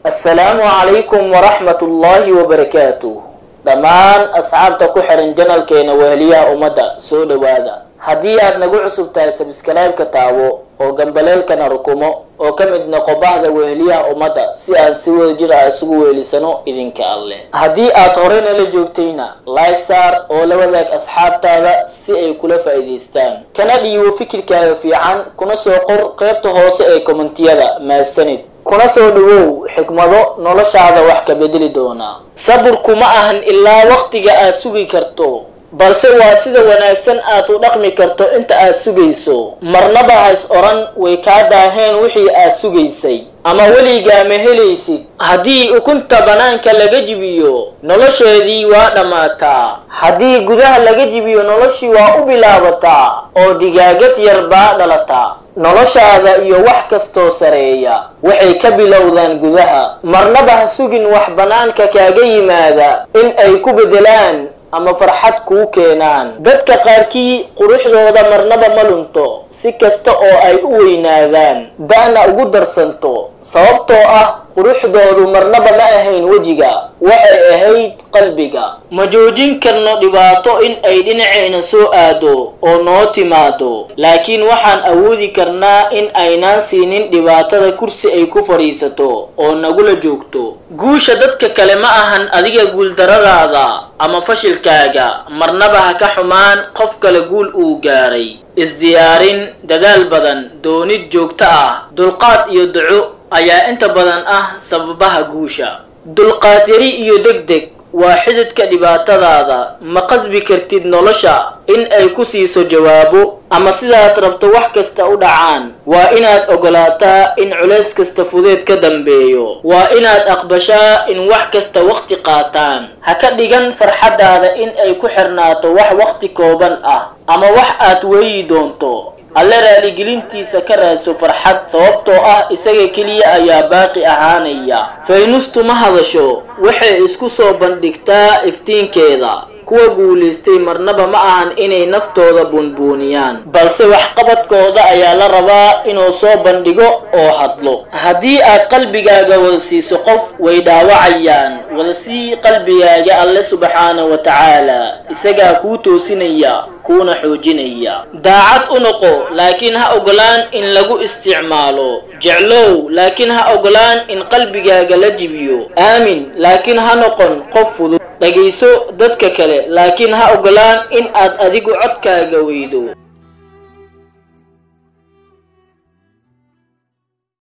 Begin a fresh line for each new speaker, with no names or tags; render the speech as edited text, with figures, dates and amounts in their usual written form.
السلام عليكم ورحمة الله وبركاته. دمان أصحابتا كحرن جنال كينا وهليها أمدا سودة وادا هدي أد نقول عصب تاي سبسكرايب كتاوو أو جنباليل كنا ركومو أو كمد نقباه دا وهليها أمدا سيان سوى جرى سوى وهلسانو إذن كالله هدي أد هورين اللي جوبتينا لايك سار أو لولاك أصحاب تالا سيئي كل فايديستان كنا ديو فكر كايو في عن كنا سوقر قيبتو هو سيئي كومنتيالا ما السند kuna soo dhawow xikmado noloshaada wax ka bedeli doona. Saburku ma ahan ilaa waqtiga aad sugi karto, balse waa sida wanaagsan aad u dhaqmi karto inta aad sugayso. Marnaba hays oran way ka daaheen wixii aad sugaysay ama weligaa ma helaysid. Haddii ukunta banaanka laga jibiyo nolosheedii waa dhamaataa, haddii gudaha laga jibiyo noloshii waa u bilaabataa oo digaagad yar baa dhalataa. noloshaada iyo wax kastoo sareeya waxay ka bilowdaan gudaha. marnaba ha sugin wax banaanka kaaga yimaada in ay ku bedelaan ama farxad kuu keenaan. dadka qaarkii quruxdooda marnaba ma lunto, si kasta oo ay u weynaadaan da'na ugu darsanto, sababtoo ah quruxdoodu marnaba ma ahayn wejiga, waxay ahayd qalbiga. ma joojin karno dhibaato in ay dhinaceena soo aado oo noo timaado, laakiin waxaan awoodi karnaa in aynaan siinin dhibaatada kursi ay ku fadhiisato oo nagula joogto. guusha dadka kale ma ahan adiga guuldaradaada ama fashilkaaga. marnaba ha ka xumaan qof kale guul uu gaaray. isdiyaarin, dadaal badan, doonid joogto ah, dulqaad iyo duco ayaa inta badan ah sababaha guusha. dulqaad yari iyo degdeg waa xididka dhibaatadaada. ma qasbi kartid nolosha in ay ku siiso jawaabo ama sidaad rabto wax kasta u dhacaan. waa inaad ogolaataa in culays kasta fudeed ka dambeeyo. waa inaad aqbashaa in wax kasta waqti qaataan. ha ka dhigan farxadaada in ay ku xirnaato wax waqti kooban ah ama wax aad weeyi doonto. alle raaligelintiisa ka raadso farxad, sababtoo ah isaga keliya ayaa baaqi ahaanaya. faynustu ma hadasho, waxay isku soo bandhigtaa iftiinkeeda. kuwa guulaystay marnaba ma ahan inay naftooda bunbuuniyaan, balse waxqabadkooda ayaa la rabaa inuu soo bandhigo oo hadlo. haddii aad qalbigaaga wada siiso qof, way dhaawacayaan. wada sii qalbigaaga alle subxaanahu wa tacaala, isagaa kuu toosinaya kuuna xoojinaya. daacad u noqo, laakiin ha ogolaan in lagu isticmaalo. jeclow, laakiin ha ogolaan in qalbigaaga la jibiyo. aamin, laakiin ha noqon qof fudud. dhagayso dadka kale, laakiin ha ogolaan in aad adigu codkaaga weydo.